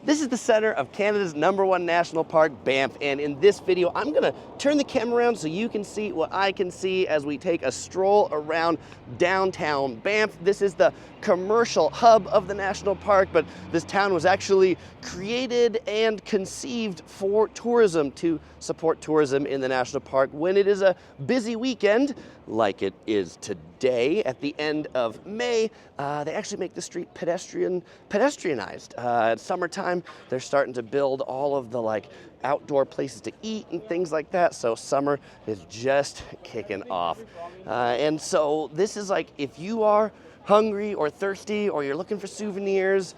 This is the center of Canada's #1 national park, Banff, and in this video, I'm gonna turn the camera around so you can see what I can see as we take a stroll around downtown Banff. This is the commercial hub of the national park, but this town was actually created and conceived for tourism, to support tourism in the national park when it is a busy weekend, like it is today at the end of May. They actually make the street pedestrianized. At summertime, they're starting to build all of the outdoor places to eat and things like that. So summer is just kicking off. And so this is if you are hungry or thirsty or you're looking for souvenirs,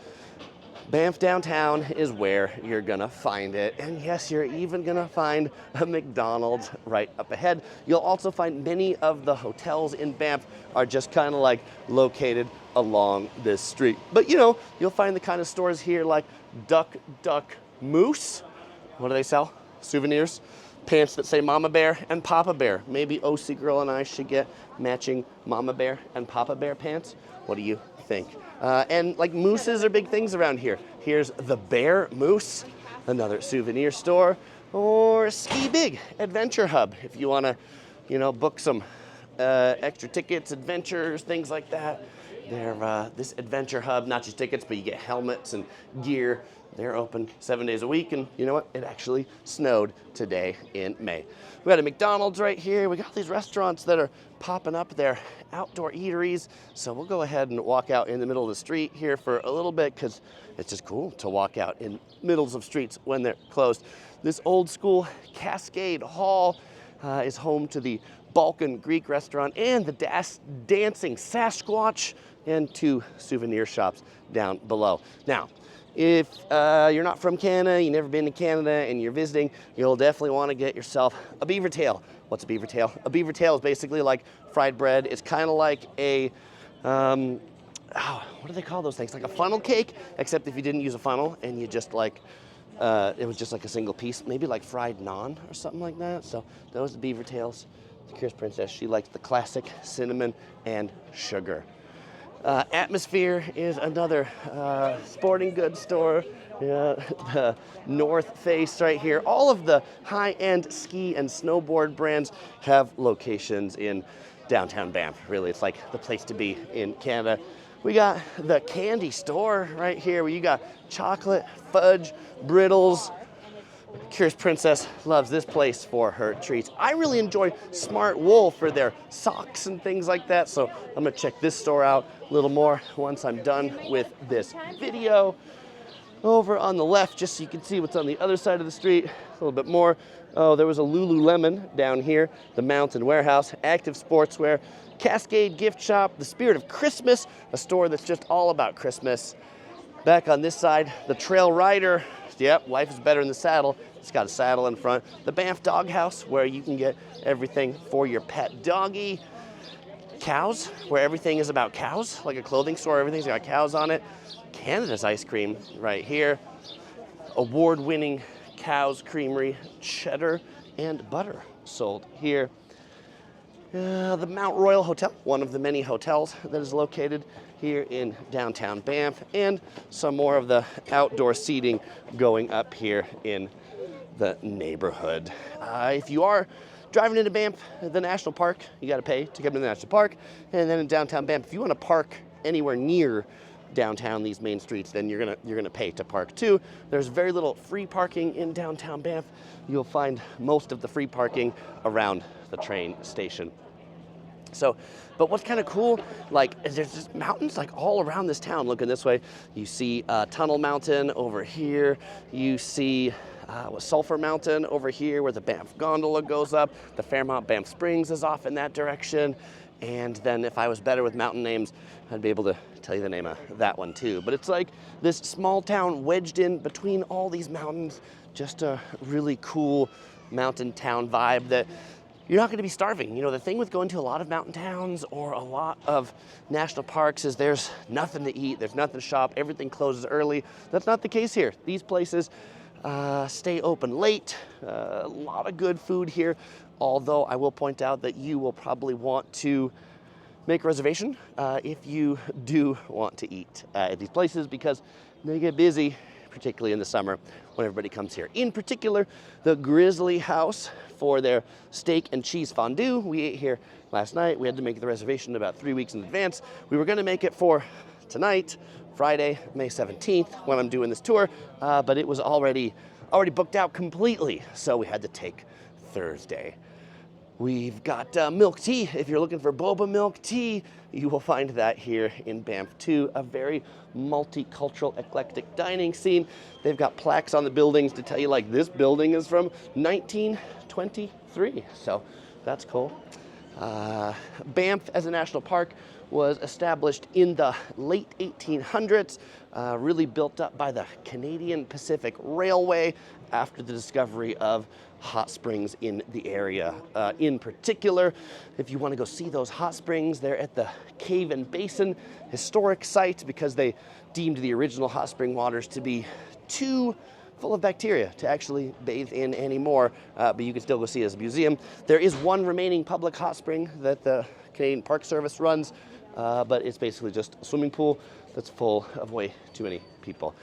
Banff downtown is where you're gonna find it. And yes, you're even gonna find a McDonald's right up ahead. You'll also find many of the hotels in Banff are just kind of located along this street. But you'll find the kind of stores here like Duck Moose. What do they sell? Souvenirs. Pants that say Mama Bear and Papa Bear. Maybe OC Girl and I should get matching Mama Bear and Papa Bear pants. What do you think? And mooses are big things around here. Here's the Bear Moose, another souvenir store, or Ski Big Adventure Hub if you want to, book some extra tickets, adventures, things like that. This Adventure Hub, not just tickets, but you get helmets and gear. They're open 7 days a week, and you know what? It actually snowed today in May. We got a McDonald's right here. We got these restaurants that are popping up. They're outdoor eateries. So we'll go ahead and walk out in the middle of the street here for a little bit because it's just cool to walk out in middles of streets when they're closed. This old school Cascade Hall is home to the Balkan Greek restaurant and the dancing Sasquatch, and 2 souvenir shops down below. Now, if you're not from Canada, you've never been to Canada, and you're visiting, you'll definitely want to get yourself a beaver tail. What's a beaver tail? A beaver tail is basically like fried bread. It's kind of like a, what do they call those things? Like a funnel cake, except if you didn't use a funnel and you just it was just like a single piece, maybe like fried naan or something like that. So those are beaver tails. The Curious Princess, she likes the classic cinnamon and sugar. Atmosphere is another sporting goods store. The North Face right here. All of the high-end ski and snowboard brands have locations in downtown Banff. Really, it's like the place to be in Canada. We got the candy store right here where you got chocolate, fudge, brittles. Curious Princess loves this place for her treats. I really enjoy Smart Wool for their socks and things like that, so I'm gonna check this store out a little more once I'm done with this video. Over on the left, just so you can see what's on the other side of the street, a little bit more. Oh, there was a Lululemon down here, the Mountain Warehouse, Active Sportswear, Cascade Gift Shop, the Spirit of Christmas, a store that's just all about Christmas. Back on this side, the Trail Rider. Yep, life is better in the saddle. It's got a saddle in front. The Banff Dog House, where you can get everything for your pet doggy. Cows, where everything is about cows, like a clothing store, everything's got cows on it. Canada's Ice Cream right here. Award-winning Cows Creamery, cheddar and butter sold here. The Mount Royal Hotel, one of the many hotels that is located here in downtown Banff, and some more of the outdoor seating going up here in the neighborhood. If you are driving into Banff, the national park, you got to pay to come to the national park. And then in downtown Banff, if you want to park anywhere near downtown, these main streets, then you're gonna pay to park too. There's very little free parking in downtown Banff. You'll find most of the free parking around the train station. So, but what's kind of cool, is there's just mountains all around this town. Looking this way, you see Tunnel Mountain over here. You see Sulphur Mountain over here where the Banff Gondola goes up. The Fairmont Banff Springs is off in that direction. And then if I was better with mountain names, I'd be able to tell you the name of that one too. But it's like this small town wedged in between all these mountains. Just a really cool mountain town vibe that you're not going to be starving. The thing with going to a lot of mountain towns or a lot of national parks is there's nothing to eat, there's nothing to shop, everything closes early. That's not the case here. These places stay open late, a lot of good food here, although I will point out that you will probably want to make a reservation if you do want to eat at these places because they get busy particularly in the summer when everybody comes here. In particular, the Grizzly House for their steak and cheese fondue. We ate here last night. We had to make the reservation about 3 weeks in advance. We were going to make it for tonight, Friday, May 17th, when I'm doing this tour, but it was already booked out completely, so we had to take Thursday. We've got milk tea. If you're looking for boba milk tea, you will find that here in Banff too. A very multicultural, eclectic dining scene. They've got plaques on the buildings to tell you, like, this building is from 1923, so that's cool. Banff as a national park was established in the late 1800s, really built up by the Canadian Pacific Railway after the discovery of hot springs in the area. In particular, if you want to go see those hot springs, they're at the Cave and Basin historic site because they deemed the original hot spring waters to be too full of bacteria to actually bathe in anymore, but you can still go see it as a museum. There is one remaining public hot spring that the Canadian Park Service runs, but it's basically just a swimming pool that's full of way too many people.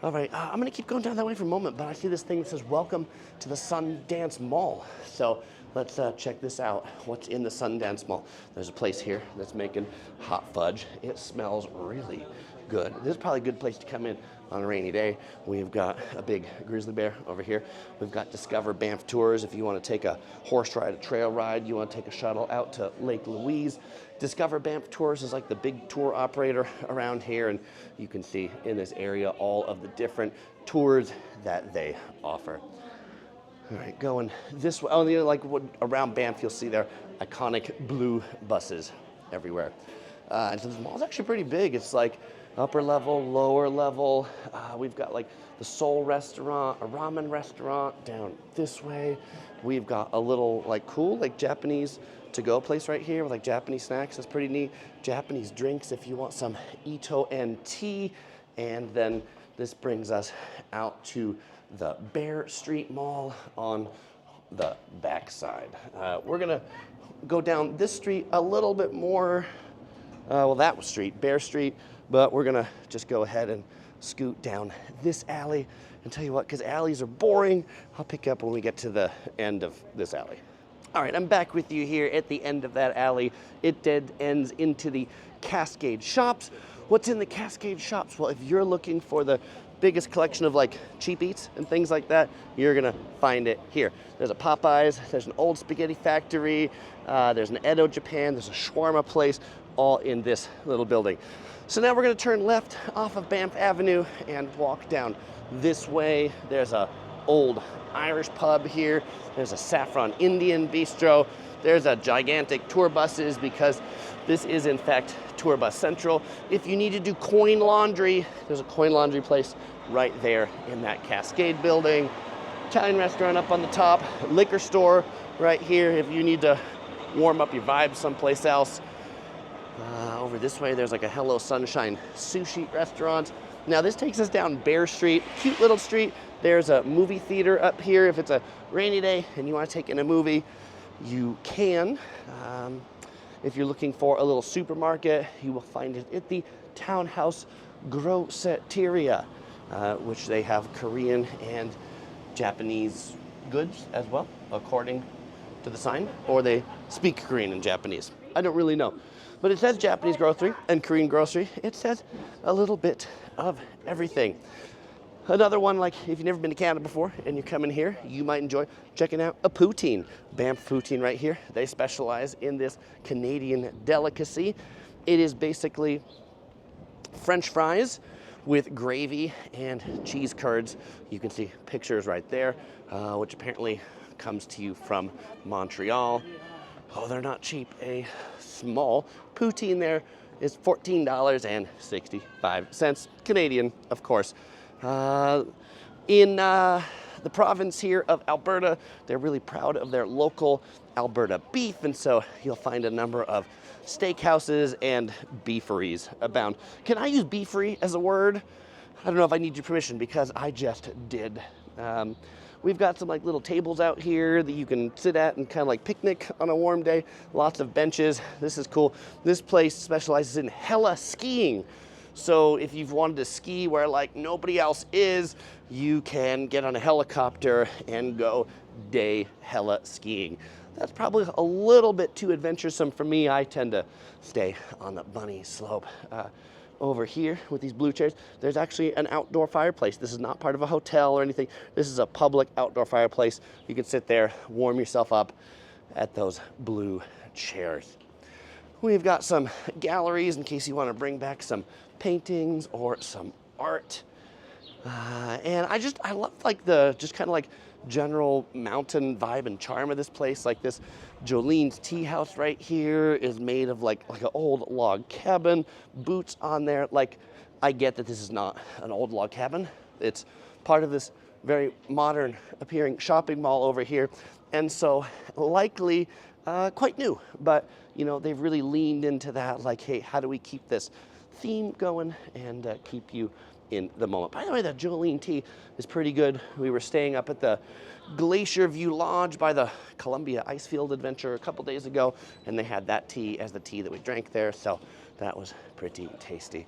All right, I'm gonna keep going down that way for a moment, but I see this thing that says, welcome to the Sundance Mall. So let's check this out. What's in the Sundance Mall? There's a place here that's making hot fudge. It smells really good. This is probably a good place to come in on a rainy day. We've got a big grizzly bear over here. We've got Discover Banff Tours. If you want to take a horse ride, a trail ride, you want to take a shuttle out to Lake Louise. Discover Banff Tours is like the big tour operator around here, and you can see in this area all of the different tours that they offer. All right, going this way. Oh, you know, like around Banff, you'll see their iconic blue buses everywhere. And so this mall's actually pretty big. It's like upper level, lower level. We've got like the Seoul restaurant, a ramen restaurant down this way. We've got a little like cool like Japanese to-go place right here with like Japanese snacks. That's pretty neat. Japanese drinks if you want some Ito and tea. And then this brings us out to the Bear Street Mall on the backside. We're gonna go down this street a little bit more. Well, that was Bear Street, but we're gonna just go ahead and scoot down this alley. And tell you what, because alleys are boring, I'll pick up when we get to the end of this alley. All right, I'm back with you here at the end of that alley. It dead ends into the Cascade Shops. What's in the Cascade Shops? Well, if you're looking for the biggest collection of like cheap eats and things like that, you're gonna find it here. There's a Popeyes, there's an old spaghetti factory, there's an Edo Japan, there's a shawarma place, all in this little building. So now we're gonna turn left off of Banff Avenue and walk down this way. There's a old Irish pub here. There's a Saffron Indian bistro. There's a gigantic tour buses because this is in fact Tour Bus Central. If you need to do coin laundry, there's a coin laundry place right there in that Cascade building. Italian restaurant up on the top, liquor store right here if you need to warm up your vibes someplace else. Over this way, there's like a Hello Sunshine sushi restaurant. Now this takes us down Bear Street, cute little street. There's a movie theater up here. If it's a rainy day and you want to take in a movie, you can. If you're looking for a little supermarket, you will find it at the Townhouse Groceria, which they have Korean and Japanese goods as well, according to the sign, or they speak Korean and Japanese. I don't really know. But it says Japanese grocery and Korean grocery. It says a little bit of everything. Another one, like if you've never been to Canada before and you're coming here, you might enjoy checking out a poutine. Banff Poutine right here. They specialize in this Canadian delicacy. It is basically French fries with gravy and cheese curds. You can see pictures right there, which apparently comes to you from Montreal. Oh, they're not cheap. A small poutine there is $14.65 Canadian, of course. In the province here of Alberta, they're really proud of their local Alberta beef, and so you'll find a number of steakhouses and beeferys abound. Can I use beefery as a word? I don't know if I need your permission because I just did. We've got some like little tables out here that you can sit at and kind of like picnic on a warm day. Lots of benches. This is cool. This place specializes in hella skiing. So if you've wanted to ski where like nobody else is, you can get on a helicopter and go day hella skiing. That's probably a little bit too adventuresome for me. I tend to stay on the bunny slope. Over here with these blue chairs, there's actually an outdoor fireplace. This is not part of a hotel or anything. This is a public outdoor fireplace. You can sit there, warm yourself up at those blue chairs. We've got some galleries in case you want to bring back some paintings or some art. And I love like the just kind of like general mountain vibe and charm of this place. Like this Jolene's tea house right here is made of like an old log cabin, boots on there. Like, I get that this is not an old log cabin. It's part of this very modern appearing shopping mall over here. And so likely quite new, but you know, they've really leaned into that, like, hey, how do we keep this theme going and keep you in the moment. By the way, that Jolene tea is pretty good. We were staying up at the Glacier View Lodge by the Columbia Icefield Adventure a couple days ago, and they had that tea as the tea that we drank there, so that was pretty tasty.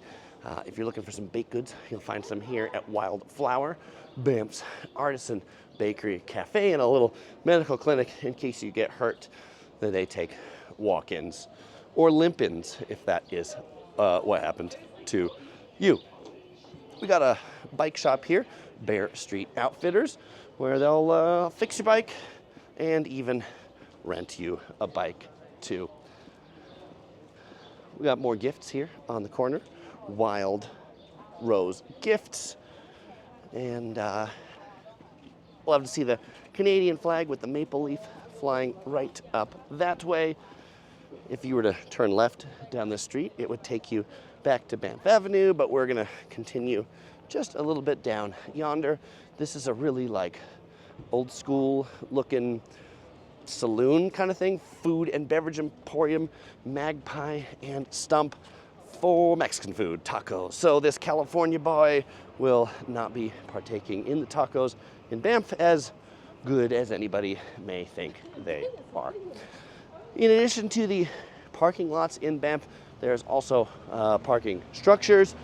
If you're looking for some baked goods, you'll find some here at Wildflower, Banff's Artisan Bakery Cafe, and a little medical clinic in case you get hurt. That they take walk-ins or limp-ins if that is what happened to you. We got a bike shop here, Bear Street Outfitters, where they'll fix your bike and even rent you a bike too. We got more gifts here on the corner, Wild Rose Gifts, and we'll have to see the Canadian flag with the maple leaf flying right up that way. If you were to turn left down the street, it would take you back to Banff Avenue, but we're gonna continue just a little bit down yonder. This is a really like old school looking saloon kind of thing, food and beverage emporium, Magpie and Stump for Mexican food, tacos. So this California boy will not be partaking in the tacos in Banff, as good as anybody may think they are. In addition to the parking lots in Banff, there's also parking structures.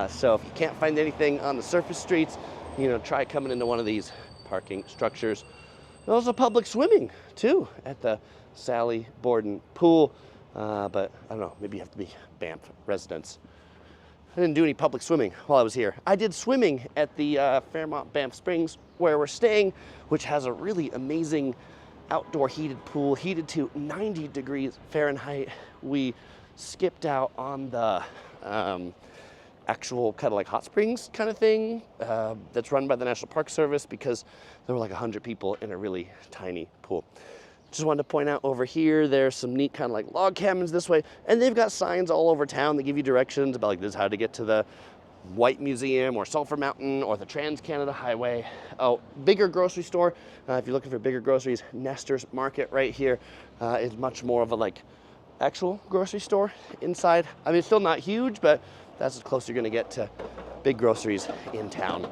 So if you can't find anything on the surface streets, you know, try coming into one of these parking structures. There's also public swimming too at the Sally Borden Pool, but I don't know, maybe you have to be Banff residents. I didn't do any public swimming while I was here. I did swimming at the Fairmont Banff Springs where we're staying, which has a really amazing outdoor heated pool, heated to 90 degrees Fahrenheit. We skipped out on the actual kind of like hot springs kind of thing that's run by the National Park Service because there were like 100 people in a really tiny pool. Just wanted to point out over here, there's some neat kind of like log cabins this way, and they've got signs all over town that give you directions about like this is how to get to the White Museum or Sulphur Mountain or the Trans-Canada Highway. Oh, bigger grocery store. If you're looking for bigger groceries, Nestor's Market right here is much more of a like actual grocery store inside. I mean, it's still not huge, but that's as close you're gonna get to big groceries in town.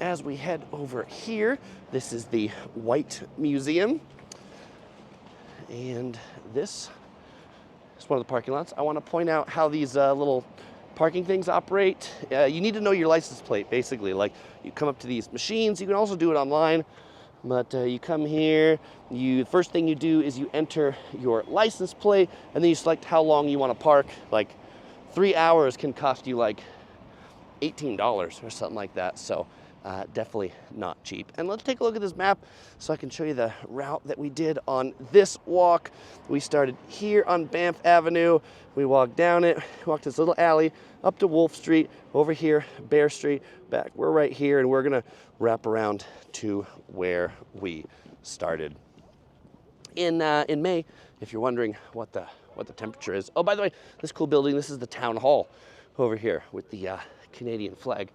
As we head over here, this is the White Museum. And this is one of the parking lots. I want to point out how these little parking things operate. You need to know your license plate, basically. Like, you come up to these machines. You can also do it online, but you come here. The first thing you do is you enter your license plate, and then you select how long you want to park. Like, 3 hours can cost you like $18 or something like that. So definitely not cheap. And let's take a look at this map so I can show you the route that we did on this walk. We started here on Banff Avenue. We walked down it, walked this little alley up to Wolf Street, over here, Bear Street, back. We're right here, and we're gonna wrap around to where we started. In May, if you're wondering what the temperature is. Oh, by the way, this cool building, this is the town hall over here with the Canadian flag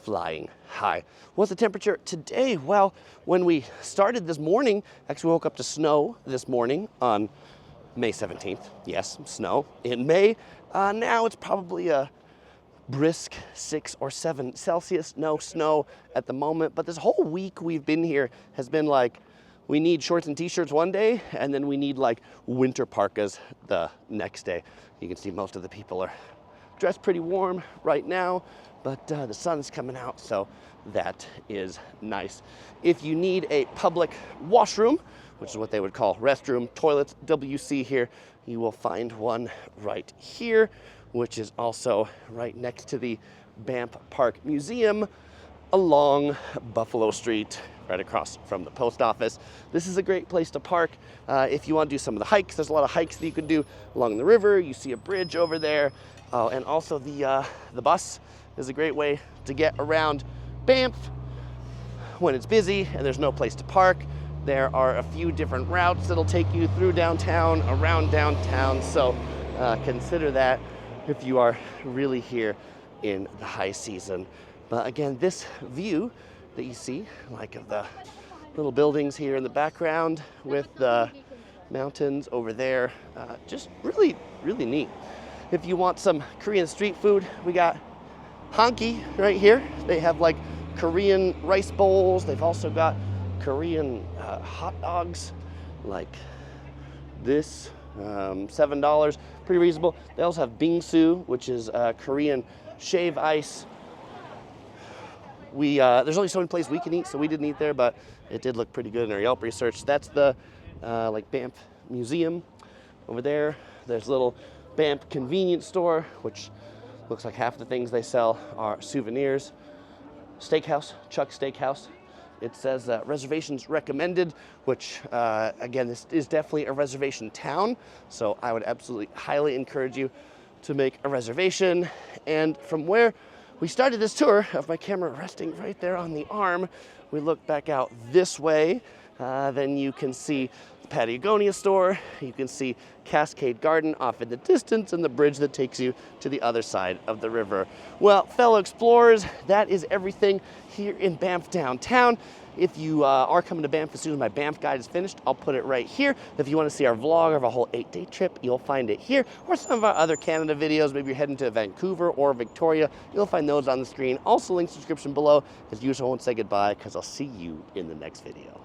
flying high. What's the temperature today? Well, when we started this morning, actually woke up to snow this morning on May 17th. Yes, snow in May. Now it's probably a brisk 6 or 7 Celsius. No snow at the moment, but this whole week we've been here has been like, we need shorts and t-shirts one day, and then we need like winter parkas the next day. You can see most of the people are dressed pretty warm right now, but the sun's coming out, so that is nice. If you need a public washroom, which is what they would call restroom, toilets, WC here, you will find one right here, which is also right next to the Banff Park Museum along Buffalo Street, right across from the post office. This is a great place to park if you want to do some of the hikes. There's a lot of hikes that you can do along the river. You see a bridge over there. And also the bus is a great way to get around Banff when it's busy and there's no place to park. There are a few different routes that'll take you through downtown, around downtown, so consider that if you are really here in the high season. But again, this view that you see, like of the little buildings here in the background with the mountains over there, just really, really neat. If you want some Korean street food, we got Hanki right here. They have like Korean rice bowls. They've also got Korean hot dogs like this, $7, pretty reasonable. They also have bingsu, which is Korean shave ice. There's only so many places we can eat, so we didn't eat there, but it did look pretty good in our Yelp research. That's the like Banff Museum over there. There's a little Banff convenience store, which looks like half the things they sell are souvenirs. Steakhouse, Chuck's Steakhouse. It says reservations recommended, which again, this is definitely a reservation town, so I would absolutely highly encourage you to make a reservation. And from where we started this tour, of my camera resting right there on the arm, we look back out this way, then you can see the Patagonia store, you can see Cascade Garden off in the distance, and the bridge that takes you to the other side of the river. Well, fellow explorers, that is everything here in Banff downtown. If you are coming to Banff, as soon as my Banff guide is finished, I'll put it right here. If you want to see our vlog of a whole 8-day trip, you'll find it here, or some of our other Canada videos. Maybe you're heading to Vancouver or Victoria, you'll find those on the screen. Also, links in the description below. As usual, I won't say goodbye because I'll see you in the next video.